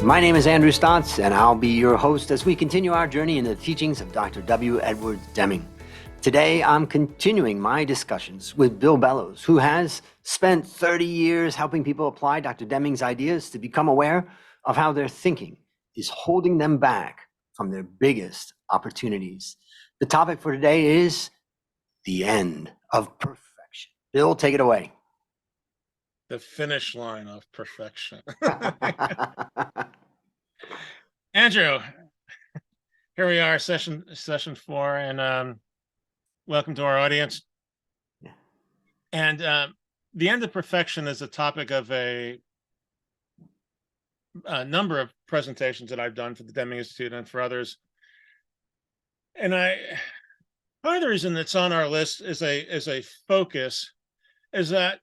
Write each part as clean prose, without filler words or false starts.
My name is Andrew Stotz, and I'll be your host as we continue our journey in the teachings of Dr. W. Edward Deming. Today, I'm continuing my discussions with Bill Bellows, who has spent 30 years helping people apply Dr. Deming's ideas to become aware of how their thinking is holding them back from their biggest opportunities. The topic for today is the end of perfection. Bill, take it away. The finish line of perfection. Andrew, here we are, session 4, and welcome to our audience. Yeah. And the end of perfection is the topic of a number of presentations that I've done for the Deming Institute and for others. And part of the reason it's on our list is a focus is that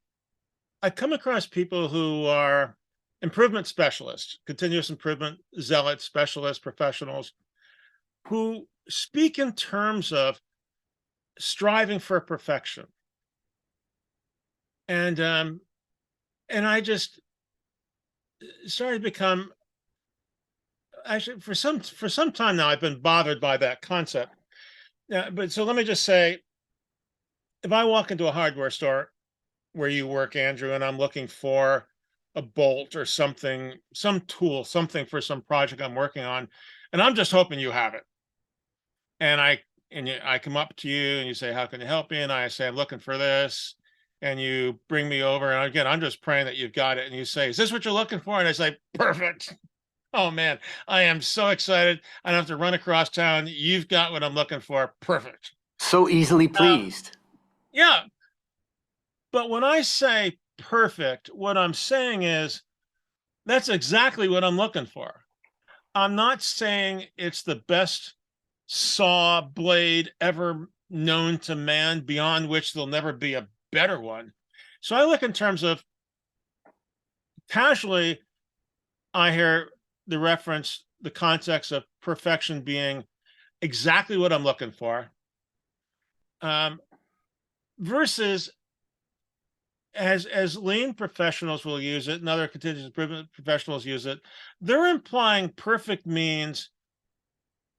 I come across people who are improvement specialists, continuous improvement zealots, specialists, professionals, who speak in terms of striving for perfection. And I just started to become, actually for some time now, I've been bothered by that concept. But so let me just say, if I walk into a hardware store where you work, Andrew, and I'm looking for a bolt or something, some tool, something for some project I'm working on, and I'm just hoping you have it. And I come up to you and you say, how can you help me? And I say, I'm looking for this. And you bring me over. And again, I'm just praying that you've got it. And you say, is this what you're looking for? And I say, perfect. Oh man, I am so excited. I don't have to run across town. You've got what I'm looking for. Perfect. So easily pleased. Yeah. But when I say perfect, what I'm saying is that's exactly what I'm looking for. I'm not saying it's the best saw blade ever known to man, beyond which there'll never be a better one. So I look in terms of, casually, I hear the reference, the context of perfection being exactly what I'm looking for, versus as lean professionals will use it and other continuous improvement professionals use it, they're implying perfect means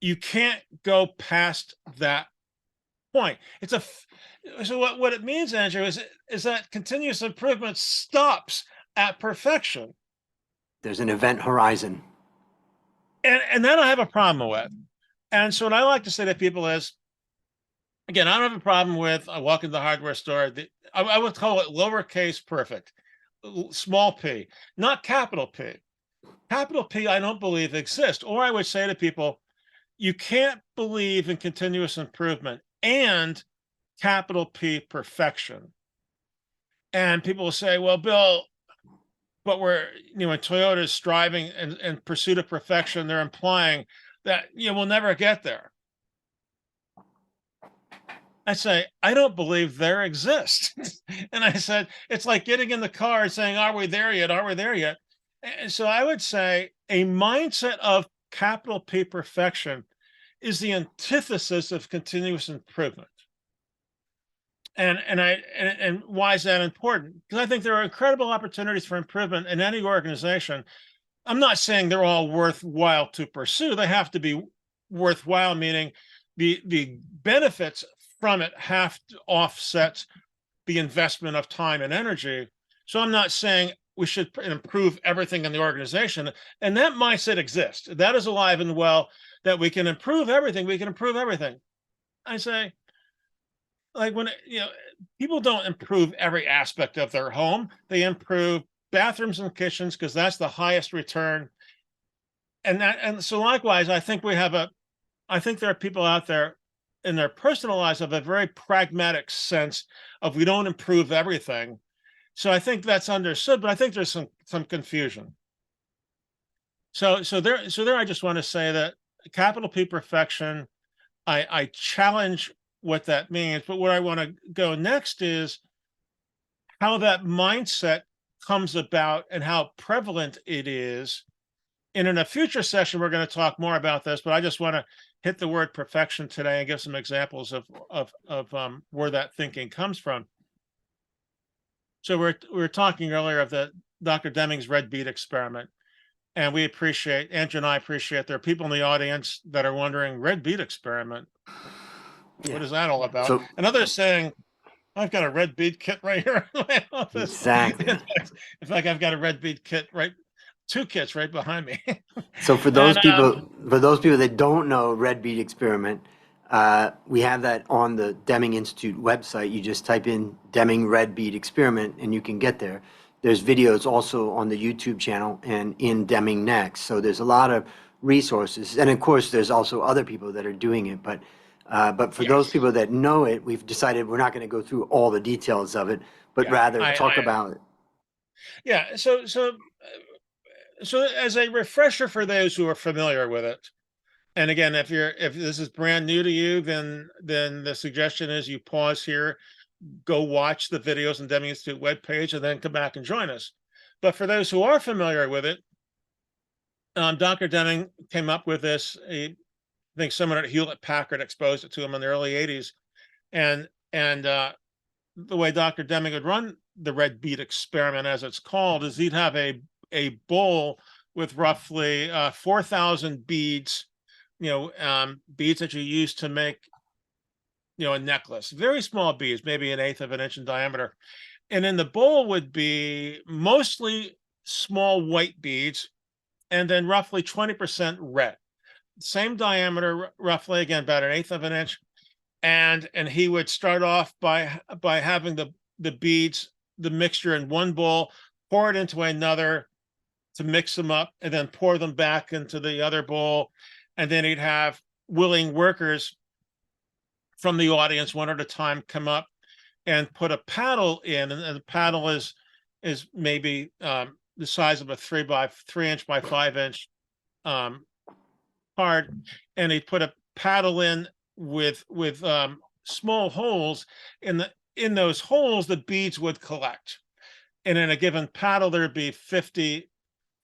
you can't go past that point. So what it means, Andrew, is that continuous improvement stops at perfection. There's an event horizon. And that I have a problem with. And so what I like to say to people is, again, I don't have a problem with, I walk into the hardware store, I would call it lowercase perfect, small p, not capital P. Capital P, I don't believe exists. Or I would say to people, you can't believe in continuous improvement and capital P perfection. And people will say, well, Bill, but when Toyota is striving in pursuit of perfection, they're implying that we'll never get there. I say, I don't believe there exists. And I said, it's like getting in the car and saying, are we there yet? Are we there yet? And so I would say a mindset of capital P perfection is the antithesis of continuous improvement. And why is that important? Because I think there are incredible opportunities for improvement in any organization. I'm not saying they're all worthwhile to pursue. They have to be worthwhile, meaning the benefits from it have to offset the investment of time and energy. So I'm not saying we should improve everything in the organization. And that mindset exists. That is alive and well, that we can improve everything. We can improve everything. I say, like, when people don't improve every aspect of their home, they improve bathrooms and kitchens because that's the highest return. And so likewise, I think there are people out there in their personal lives have a very pragmatic sense of, we don't improve everything. So I think that's understood, but I think there's some confusion. So there I just want to say that capital P perfection, I challenge what that means. But where I want to go next is how that mindset comes about and how prevalent it is. And in a future session, we're going to talk more about this, but I just want to hit the word perfection today and give some examples of where that thinking comes from. So we were talking earlier of the Dr. Deming's red bead experiment. And Andrew and I appreciate there are people in the audience that are wondering, red bead experiment, what is that all about? So And others saying, I've got a red bead kit right here in my office. exactly. In fact, I've got a red bead kit two kits right behind me. So And for those people that don't know red bead experiment, we have that on the Deming Institute website. You just type in Deming red bead experiment, and you can get there. There's videos also on the YouTube channel and in Deming Next. So there's a lot of resources, and of course, there's also other people that are doing it. But for those yes, people that know it, we've decided we're not going to go through all the details of it, but yeah, rather talk about it. yeah. So as a refresher for those who are familiar with it, and again, if this is brand new to you, then the suggestion is you pause here, go watch the videos on Deming Institute webpage, and then come back and join us. But for those who are familiar with it, Dr. Deming came up with this. I think someone at Hewlett Packard exposed it to him in the early '80s, and the way Dr. Deming would run the red bead experiment, as it's called, is he'd have a bowl with roughly 4,000 beads, beads that you use to make, a necklace, very small beads, maybe 1/8 of an inch in diameter. And in the bowl would be mostly small white beads, and then roughly 20% red. Same diameter, roughly, again, about 1/8 of an inch. And he would start off by having the beads, the mixture in one bowl, pour it into another to mix them up, and then pour them back into the other bowl. And then he'd have willing workers from the audience one at a time come up and put a paddle in, and the paddle is maybe the size of a 3 inch by 5 inch card, and he'd put a paddle in with small holes. In those holes the beads would collect, and in a given paddle there'd be 50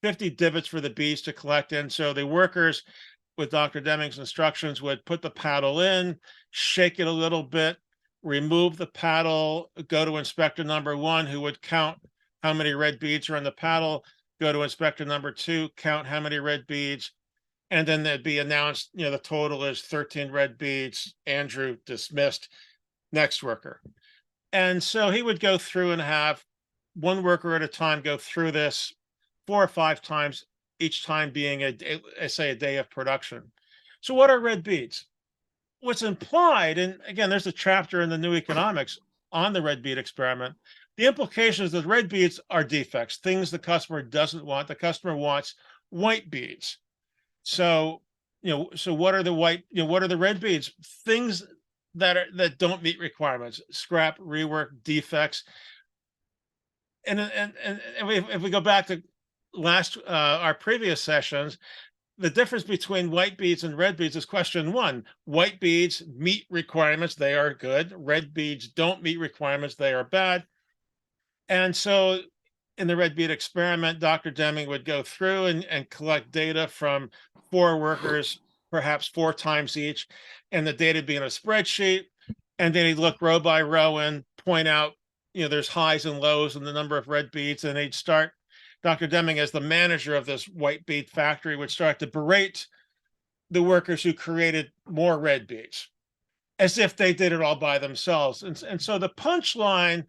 divots for the beads to collect in. So the workers, with Dr. Deming's instructions, would put the paddle in, shake it a little bit, remove the paddle, go to inspector number 1, who would count how many red beads are in the paddle, go to inspector number 2, count how many red beads, and then they'd be announced, the total is 13 red beads, Andrew dismissed, next worker. And so he would go through and have one worker at a time go through this 4 or 5 times, each time being a day of production. So what are red beads? What's implied, and again, there's a chapter in the New Economics on the red bead experiment. The implication is that red beads are defects, things the customer doesn't want. The customer wants white beads. So, so what are the what are the red beads? Things that don't meet requirements, scrap, rework, defects. And if we go back to our previous sessions, the difference between white beads and red beads is question 1. White beads meet requirements, they are good. Red beads don't meet requirements, they are bad. And so in the red bead experiment, Dr. Deming would go through and collect data from 4 workers, perhaps 4 times each, and the data would be in a spreadsheet. And then he'd look row by row and point out, there's highs and lows in the number of red beads. And he'd start, Dr. Deming, as the manager of this white bead factory, would start to berate the workers who created more red beads, as if they did it all by themselves. And so the punchline,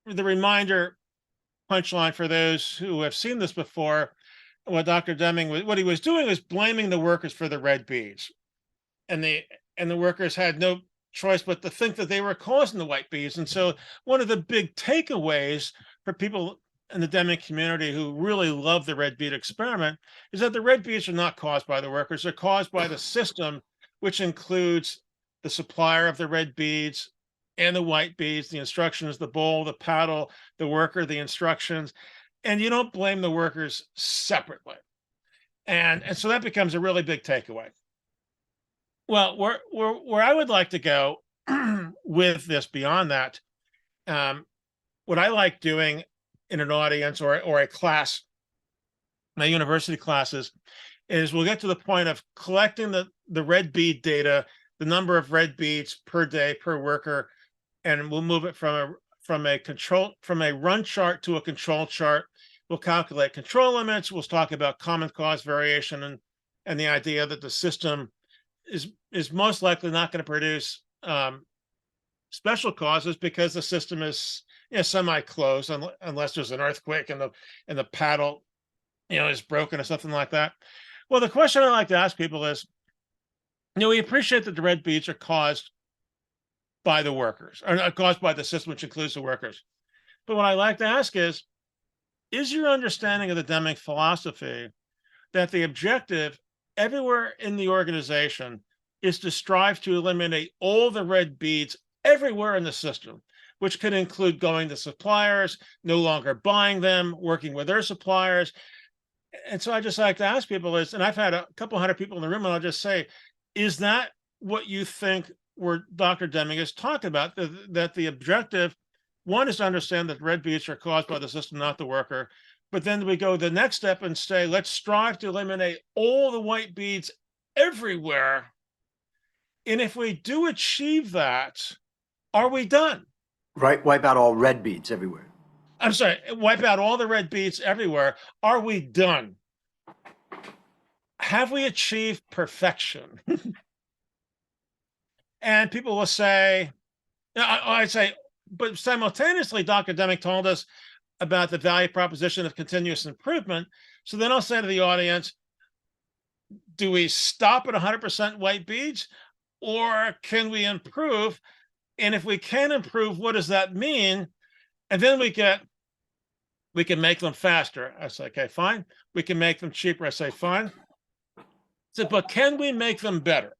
the reminder punchline for those who have seen this before, what Dr. Deming, what he was doing was blaming the workers for the red beads. And the workers had no choice but to think that they were causing the white beads. And so one of the big takeaways for people in the Deming community who really love the red bead experiment is that the red beads are not caused by the workers. They're caused by the system, which includes the supplier of the red beads and the white beads, the instructions, the bowl, the paddle, the worker, the instructions. And you don't blame the workers separately. And so that becomes a really big takeaway. Well, where I would like to go with this beyond that, what I like doing in an audience or a class, my university classes, is we'll get to the point of collecting the red bead data, the number of red beads per day per worker, and we'll move it from a run chart to a control chart. We'll calculate control limits. We'll talk about common cause variation and the idea that the system is most likely not going to produce special causes because the system is semi-closed unless there's an earthquake and the paddle is broken or something like that. Well, the question I like to ask people is, we appreciate that the red beads are caused by the workers, or not caused by the system, which includes the workers. But what I like to ask is your understanding of the Deming philosophy that the objective everywhere in the organization is to strive to eliminate all the red beads everywhere in the system, which could include going to suppliers, no longer buying them, working with their suppliers. And so I just like to ask people is, and I've had a couple hundred people in the room, and I'll just say, is that what you think where Dr. Deming is talking about? That the objective, one, is to understand that red beads are caused by the system, not the worker. But then we go the next step and say, let's strive to eliminate all the white beads everywhere. And if we do achieve that, are we done? Right, wipe out all red beads everywhere. I'm sorry, wipe out all the red beads everywhere. Are we done? Have we achieved perfection? And people will say, I'd say, but simultaneously, Dr. Deming told us about the value proposition of continuous improvement. So then I'll say to the audience, do we stop at 100% white beads, or can we improve? And if we can improve, what does that mean? And then we can make them faster. I say, okay, fine. We can make them cheaper. I say, fine. So, but can we make them better?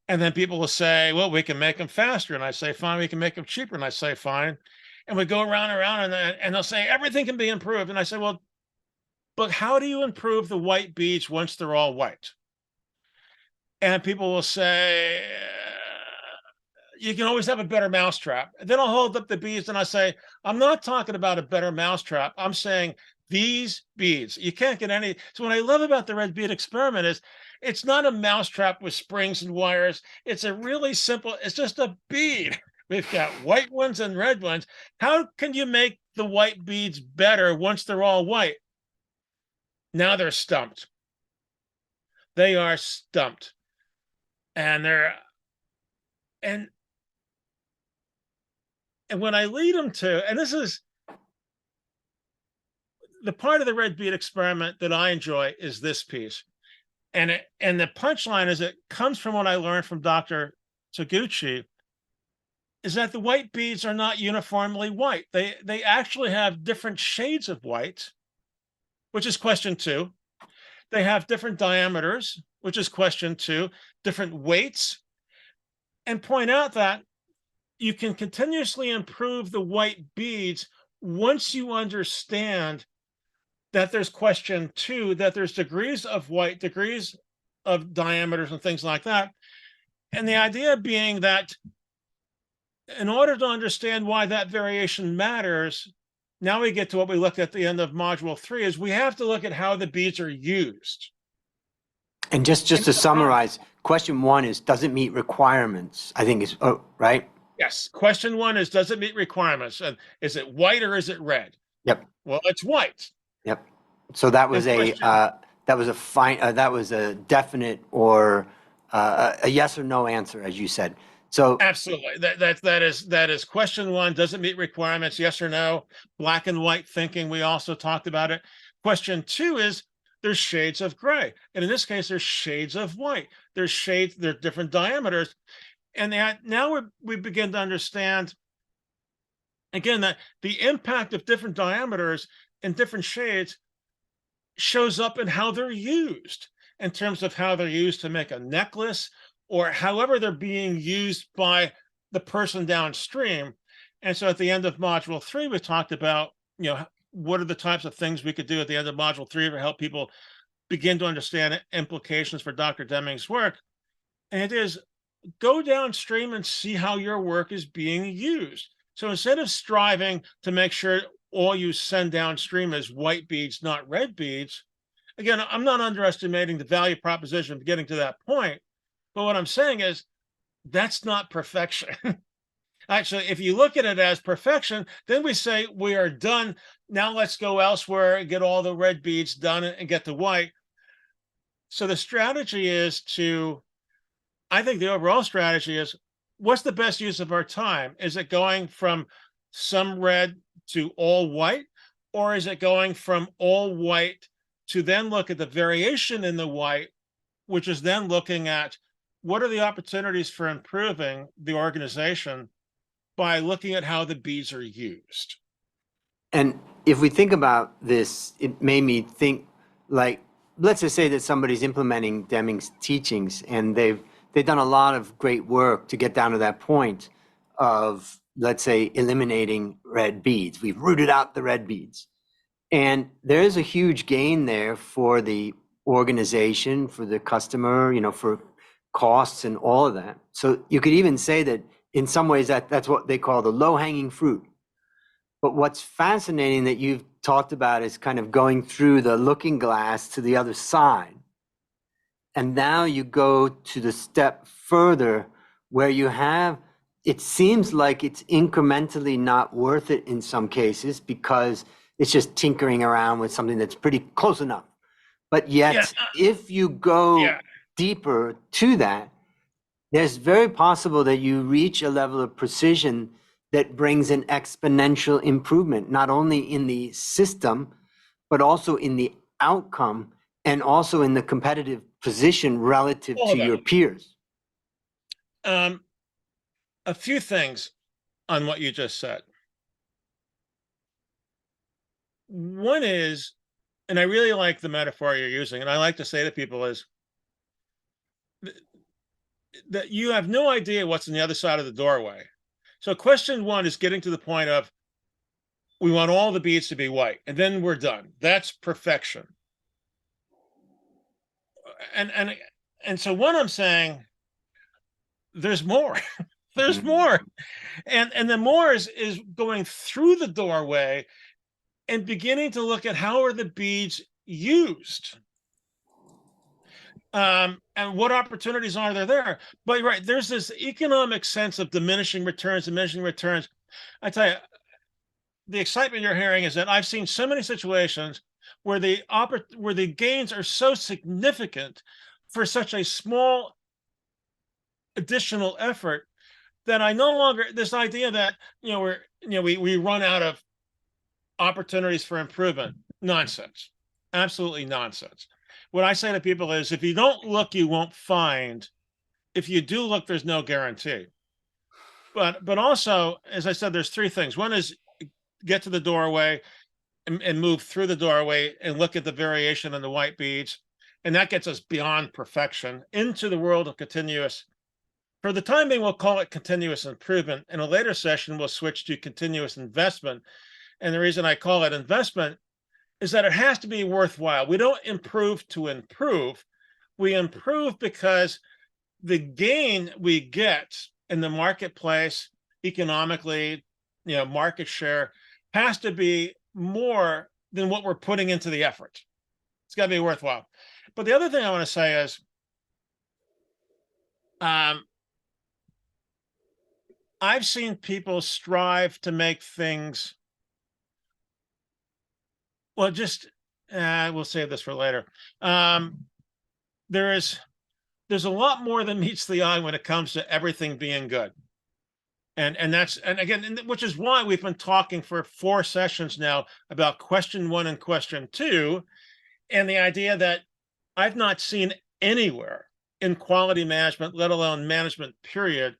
And then people will say, well, we can make them faster. And I say, fine, we can make them cheaper. And I say, fine. And we go around and around, and they'll say, everything can be improved. And I say, well, but how do you improve the white beads once they're all white? And people will say, you can always have a better mousetrap. And then I'll hold up the beads and I say, I'm not talking about a better mousetrap. I'm saying these beads, you can't get any. So what I love about the red bead experiment is it's not a mousetrap with springs and wires. It's a really simple, it's just a bead. We've got white ones and red ones. How can you make the white beads better once they're all white? Now they're stumped. They are stumped. And when I lead them to, and this is the part of the red bead experiment that I enjoy, is this piece. And the punchline is, it comes from what I learned from Dr. Taguchi, is that the white beads are not uniformly white. They actually have different shades of white, which is question 2. They have different diameters, which is question 2, different weights, and point out that you can continuously improve the white beads once you understand that there's question 2, that there's degrees of white, degrees of diameters and things like that. And the idea being that in order to understand why that variation matters, now we get to what we looked at the end of module 3, is we have to look at how the beads are used. And just to summarize, question 1 is, does it meet requirements? I think it's, right? Yes. Question 1 is, does it meet requirements? And is it white or is it red? Yep. Well, it's white. Yep. So that was that was a definite or a yes or no answer, as you said. So absolutely, that is question 1. Does it meet requirements? Yes or no? Black and white thinking. We also talked about it. Question 2 is, there's shades of gray, and in this case, there's shades of white. There's shades. There's different diameters, and now we begin to understand again that the impact of different diameters and different shades shows up in how they're used, in terms of how they're used to make a necklace, or however they're being used by the person downstream. And so at the end of module 3, we talked about, what are the types of things we could do at the end of module 3 to help people begin to understand implications for Dr. Deming's work. And it is, go downstream and see how your work is being used. So instead of striving to make sure all you send downstream is white beads, not red beads, again, I'm not underestimating the value proposition of getting to that point. But what I'm saying is, that's not perfection. Actually, if you look at it as perfection, then we say we are done Now let's go elsewhere and get all the red beads done and get the white. So the strategy is I think the overall strategy is, what's the best use of our time? Is it going from some red to all white? Or is it going from all white to then look at the variation in the white, which is then looking at what are the opportunities for improving the organization by looking at how the beads are used? And if we think about this, it made me think, like, let's just say that somebody's implementing Deming's teachings and they've done a lot of great work to get down to that point of, let's say, eliminating red beads. We've rooted out the red beads. And there is a huge gain there for the organization, for the customer, for costs and all of that. So you could even say that in some ways that's what they call the low-hanging fruit. But what's fascinating that you've talked about is kind of going through the looking glass to the other side. And now you go to the step further where you have, it seems like it's incrementally not worth it in some cases because it's just tinkering around with something that's pretty close enough. But yet, if you go deeper to that, there's very possible that you reach a level of precision that brings an exponential improvement, not only in the system, but also in the outcome and also in the competitive position relative to your peers. A few things on what you just said. One is, and I really like the metaphor you're using, and I like to say to people is that you have no idea what's on the other side of the doorway. So question one is getting to the point of, we want all the beads to be white, and then we're done. That's perfection. And so what I'm saying, there's more. There's more. And the more is going through the doorway and beginning to look at how are the beads used. And what opportunities are there? But right, there's this economic sense of diminishing returns. I tell you, the excitement you're hearing is that I've seen so many situations where the gains are so significant for such a small additional effort that I no longer, this idea that we run out of opportunities for improvement, nonsense, absolutely nonsense. What I say to people is, if you don't look, you won't find. If you do look, there's no guarantee. But also, as I said, there's three things. One is get to the doorway and move through the doorway and look at the variation in the white beads. And that gets us beyond perfection into the world of continuous. For the time being, we'll call it continuous improvement. In a later session, we'll switch to continuous investment. And the reason I call it investment is that it has to be worthwhile. We don't improve to improve. We improve because the gain we get in the marketplace, economically, market share, has to be more than what we're putting into the effort. It's got to be worthwhile. But the other thing I want to say is, I've seen people strive to make things, well, we'll save this for later. There's a lot more than meets the eye when it comes to everything being good. And again, which is why we've been talking for 4 sessions now about question 1 and question 2, and the idea that I've not seen anywhere in quality management, let alone management period,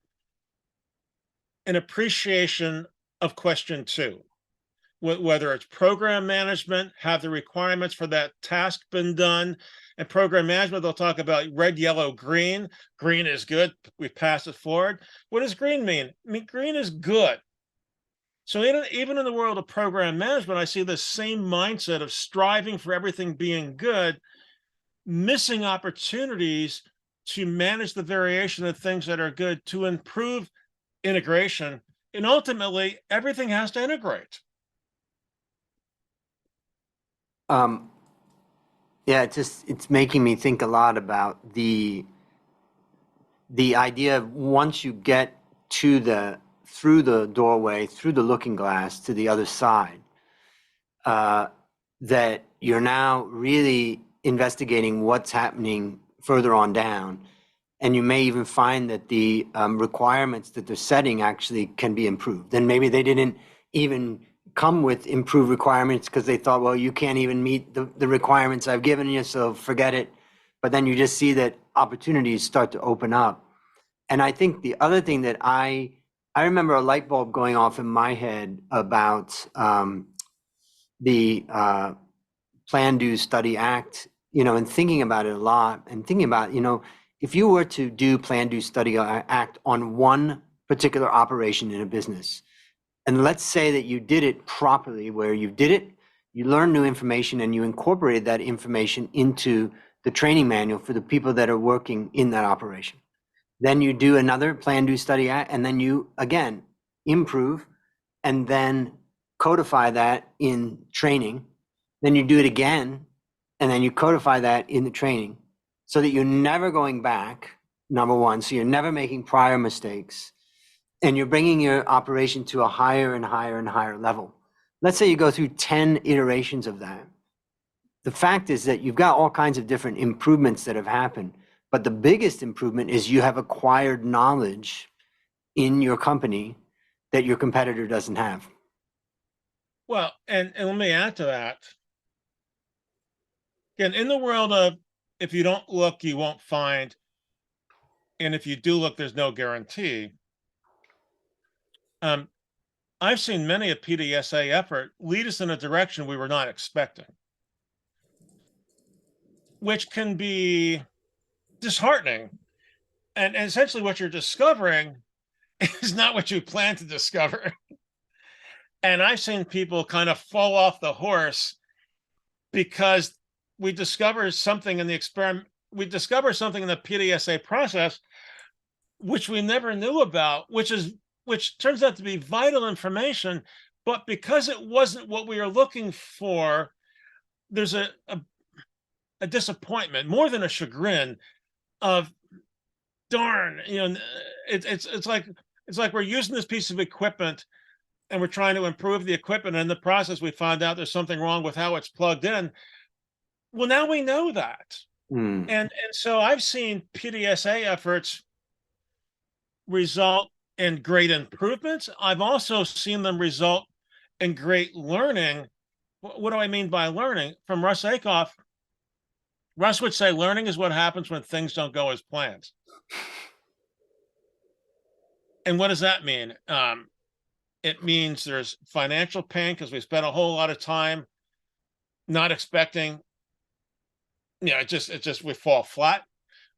an appreciation of question 2. Whether it's program management, have the requirements for that task been done? And program management, they'll talk about red, yellow, green. Green is good. We pass it forward. What does green mean? I mean, green is good. So even in the world of program management, I see the same mindset of striving for everything being good, missing opportunities to manage the variation of things that are good, to improve integration. And ultimately, everything has to integrate. Yeah, it's making me think a lot about the idea of once you get through the doorway, through the looking glass to the other side, that you're now really investigating what's happening further on down. And you may even find that the requirements that they're setting actually can be improved. And maybe they didn't even come with improved requirements because they thought, well, you can't even meet the requirements I've given you, so forget it. But then you just see that opportunities start to open up. And I think the other thing that I remember a light bulb going off in my head about the Plan, Do, Study, Act, and thinking about it a lot and thinking about, if you were to do Plan, Do, Study, Act on one particular operation in a business, and let's say that you did it properly, where you did it, you learned new information and you incorporated that information into the training manual for the people that are working in that operation. Then you do another Plan, Do, Study, Act, and then you, again, improve and then codify that in training. Then you do it again, and then you codify that in the training so that you're never going back, number one, so you're never making prior mistakes, and you're bringing your operation to a higher and higher and higher level. Let's say you go through 10 iterations of that. The fact is that you've got all kinds of different improvements that have happened, but the biggest improvement is you have acquired knowledge in your company that your competitor doesn't have. Well, and let me add to that. Again, in the world of if you don't look, you won't find, and if you do look, there's no guarantee. I've seen many a PDSA effort lead us in a direction we were not expecting, which can be disheartening. And essentially what you're discovering is not what you plan to discover. And I've seen people kind of fall off the horse because we discover something in the experiment, we discover something in the PDSA process which we never knew about, which turns out to be vital information, but because it wasn't what we were looking for, there's a disappointment, more than a chagrin of, darn, it's like we're using this piece of equipment and we're trying to improve the equipment, and in the process we find out there's something wrong with how it's plugged in. Well, now we know that. And so I've seen PDSA efforts result in great improvements. I've also seen them result in great learning. What do I mean by learning? From Russ Akoff, Russ would say learning is what happens when things don't go as planned. And what does that mean? It means there's financial pain because we spent a whole lot of time not expecting, it just we fall flat.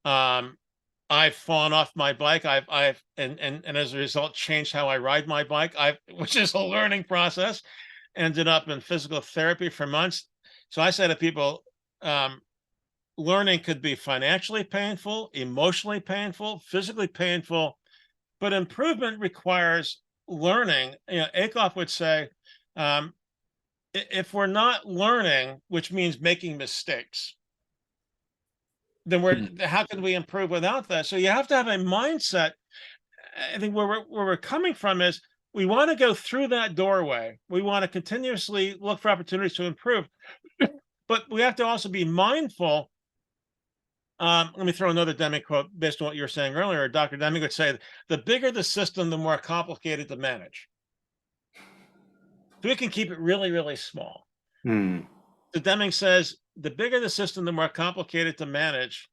I've fallen off my bike. I've and as a result changed how I ride my bike. Which is a learning process. Ended up in physical therapy for months. So I say to people, learning could be financially painful, emotionally painful, physically painful, but improvement requires learning. Akoff would say, if we're not learning, which means making mistakes, then how can we improve without that? So you have to have a mindset. I think where we're coming from is we want to go through that doorway. We want to continuously look for opportunities to improve, but we have to also be mindful. Let me throw another Deming quote based on what you were saying earlier. Dr. Deming would say, the bigger the system, the more complicated to manage. So we can keep it really, really small. So Deming says, the bigger the system, the more complicated to manage,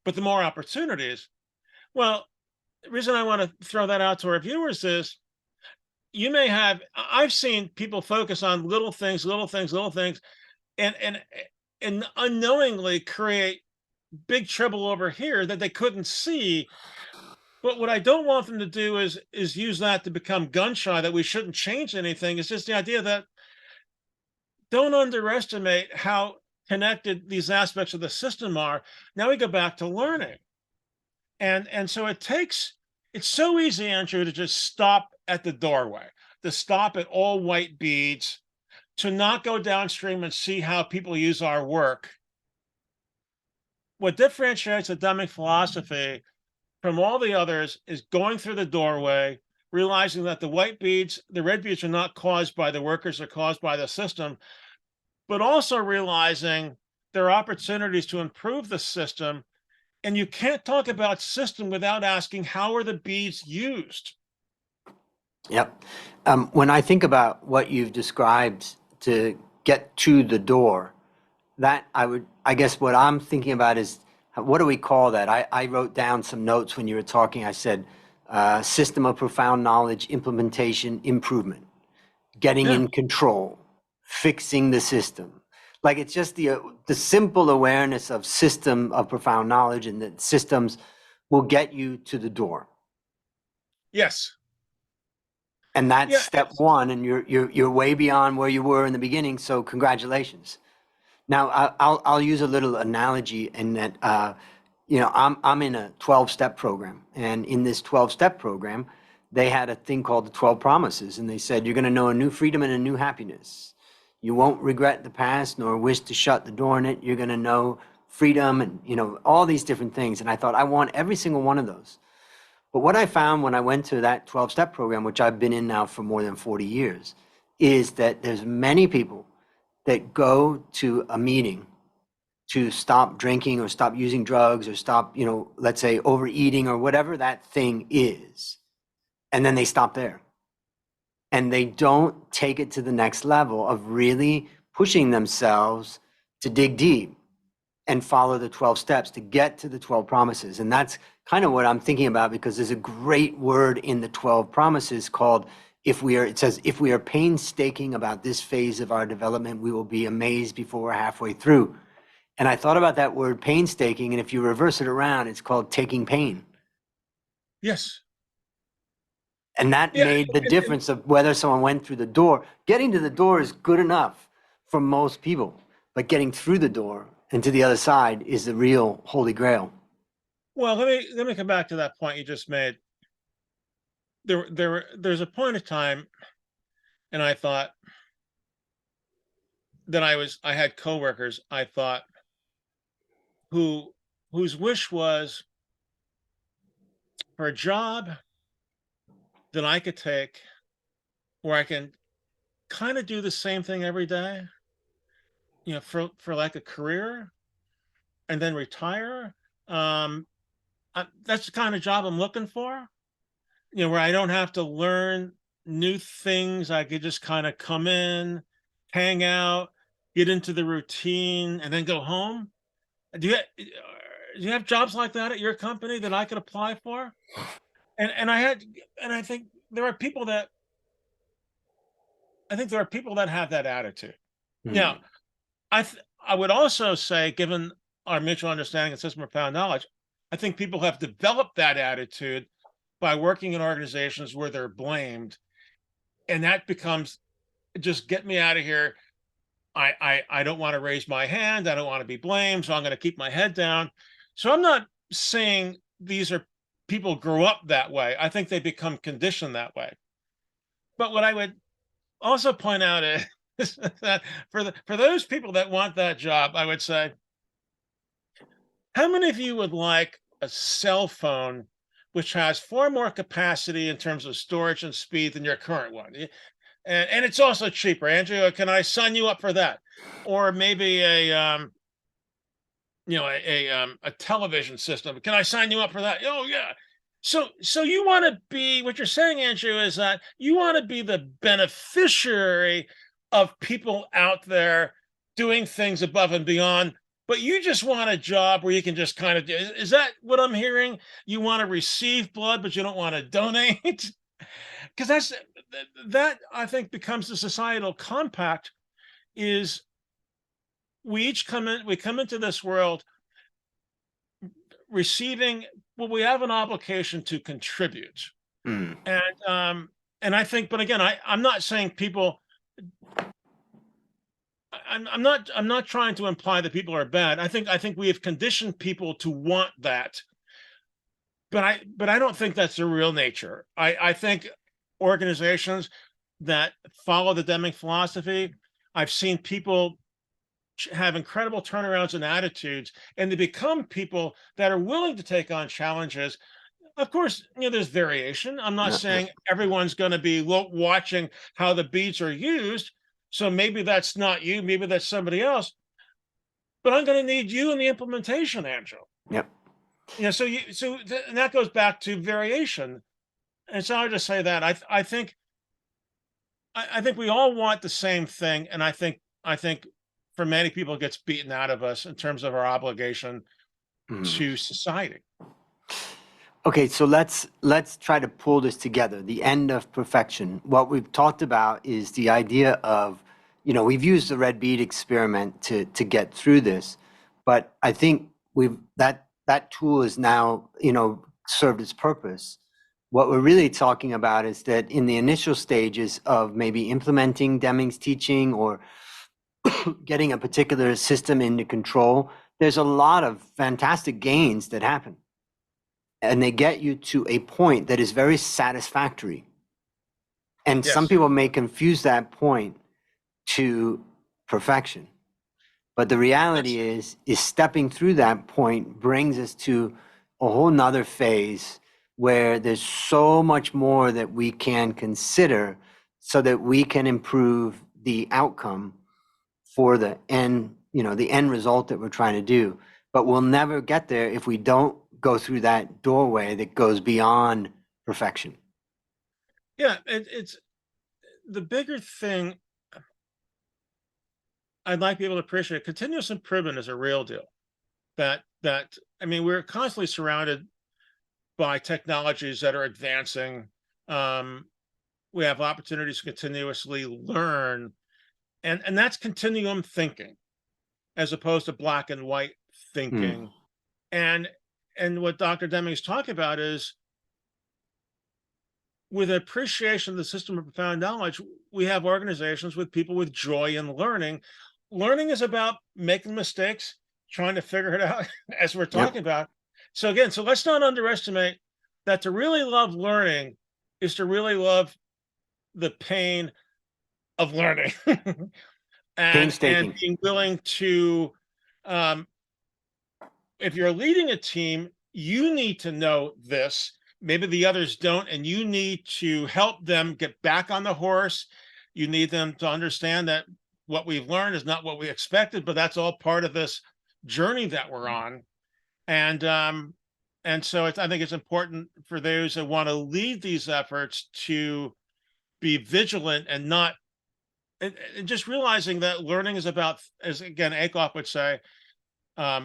but the more opportunities. Well, the reason I want to throw that out to our viewers is I've seen people focus on little things, and unknowingly create big trouble over here that they couldn't see. But what I don't want them to do is use that to become gun shy, that we shouldn't change anything. It's just the idea that don't underestimate how connected these aspects of the system are. Now we go back to learning. And so it's so easy, Andrew, to just stop at the doorway, to stop at all white beads, to not go downstream and see how people use our work. What differentiates the Deming philosophy from all the others is going through the doorway, realizing that the red beads are not caused by the workers, they're caused by the system, but also realizing there are opportunities to improve the system. And you can't talk about system without asking, how are the beads used? Yep. When I think about what you've described to get to the door, I guess what I'm thinking about is, what do we call that? I wrote down some notes when you were talking. I said, system of profound knowledge, implementation, improvement, getting Yeah. in control, fixing the system. Like, it's just the simple awareness of system of profound knowledge, and that systems will get you to the door. Yes. And that's Yeah. step one, and you're way beyond where you were in the beginning. So congratulations. Now I'll use a little analogy in that I'm in a 12-step program, and in this 12-step program, they had a thing called the 12 Promises, and they said you're going to know a new freedom and a new happiness. You won't regret the past nor wish to shut the door on it. You're going to know freedom and all these different things. And I thought, I want every single one of those. But what I found when I went to that 12-step program, which I've been in now for more than 40 years, is that there's many people that go to a meeting to stop drinking or stop using drugs or stop, let's say, overeating or whatever that thing is. And then they stop there. And they don't take it to the next level of really pushing themselves to dig deep and follow the 12 steps to get to the 12 promises. And that's kind of what I'm thinking about, because there's a great word in the 12 promises called, it says, if we are painstaking about this phase of our development, we will be amazed before we're halfway through. And I thought about that word painstaking, and if you reverse it around, it's called taking pain. Yes. And that Yeah. made the difference of whether someone went through the door. Getting to the door is good enough for most people, but getting through the door and to the other side is the real holy grail. Well, let me come back to that point you just made. There's a point of time, and I thought that I had coworkers, I thought, whose wish was for a job that I could take where I can kind of do the same thing every day, for like a career, and then retire. Um, that's the kind of job I'm looking for, where I don't have to learn new things. I could just kind of come in, hang out, get into the routine, and then go home. Do you have jobs like that at your company that I could apply for? And I think there are people that have that attitude. Now, Hmm. I would also say, given our mutual understanding and system of profound knowledge, I think people have developed that attitude by working in organizations where they're blamed, and that becomes, just get me out of here. I don't want to raise my hand. I don't want to be blamed, so I'm going to keep my head down. So I'm not saying these are people grow up that way. I think they become conditioned that way. But what I would also point out is that for those people that want that job, I would say, how many of you would like a cell phone which has far more capacity in terms of storage and speed than your current one? And it's also cheaper. Andrew, can I sign you up for that? Or maybe a television system. Can I sign you up for that? Oh yeah. So you want to be, what you're saying, Andrew, is that you want to be the beneficiary of people out there doing things above and beyond, but you just want a job where you can just kind of do. Is that what I'm hearing? You want to receive blood, but you don't want to donate? Because that I think becomes the societal compact. Is we come into this world receiving, well, we have an obligation to contribute. Hmm. And I think, but again, I'm not saying people, I'm not trying to imply that people are bad. I think we have conditioned people to want that, but I don't think that's their real nature. I think organizations that follow the Deming philosophy, I've seen people have incredible turnarounds and attitudes, and they become people that are willing to take on challenges, Of course, there's variation. I'm not saying everyone's going to be watching how the beats are used. So maybe that's not you, maybe that's somebody else. But I'm going to need you in the implementation, Andrew. Yep. And that goes back to variation. And so I just say that I think we all want the same thing, and I think for many people it gets beaten out of us in terms of our obligation to society. Okay, so let's try to pull this together. The end of perfection. What we've talked about is the idea of, we've used the red bead experiment to get through this, but I think that tool is now, served its purpose. What we're really talking about is that in the initial stages of maybe implementing Deming's teaching or getting a particular system into control, there's a lot of fantastic gains that happen. And they get you to a point that is very satisfactory. And Yes. Some people may confuse that point to perfection. But the reality is stepping through that point brings us to a whole nother phase where there's so much more that we can consider so that we can improve the outcome for the end, the end result that we're trying to do. But we'll never get there if we don't go through that doorway that goes beyond perfection. Yeah, it's the bigger thing I'd like people to appreciate. Continuous improvement is a real deal. We're constantly surrounded by technologies that are advancing. We have opportunities to continuously learn, and that's continuum thinking as opposed to black and white thinking. And what Dr. Deming's talking about is, with appreciation of the system of profound knowledge, we have organizations with people with joy in learning. Learning is about making mistakes, trying to figure it out as we're talking about. So let's not underestimate that to really love learning is to really love the pain of learning and being willing to, if you're leading a team, you need to know this. Maybe the others don't, and you need to help them get back on the horse. You need them to understand that what we've learned is not what we expected, but that's all part of this journey that we're on. And so I think it's important for those that want to lead these efforts to be vigilant and not, and just realizing that learning is about, as again, Akoff would say,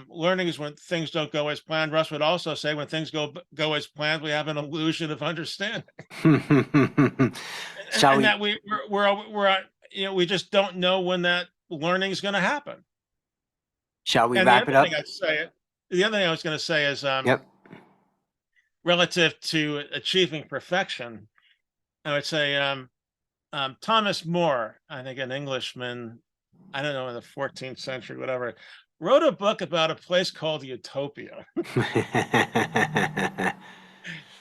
learning is when things don't go as planned. Russ would also say when things go as planned, we have an illusion of understanding. That we just don't know when that learning is going to happen. Shall we wrap it up? The other thing I was going to say is, relative to achieving perfection, I would say Thomas More, I think an Englishman, I don't know, in the 14th century, whatever, wrote a book about a place called Utopia.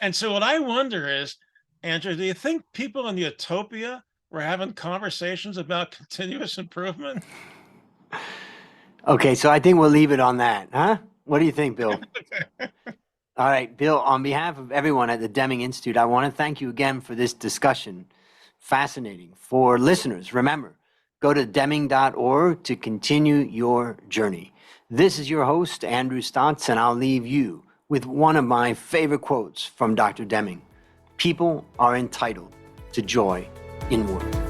And so what I wonder is, Andrew, do you think people in Utopia were having conversations about continuous improvement? Okay, so I think we'll leave it on that, huh? What do you think, Bill? All right, Bill, on behalf of everyone at the Deming Institute, I want to thank you again for this discussion. Fascinating. For listeners, remember, go to Deming.org to continue your journey. This is your host, Andrew Stotz, and I'll leave you with one of my favorite quotes from Dr. Deming. People are entitled to joy in work.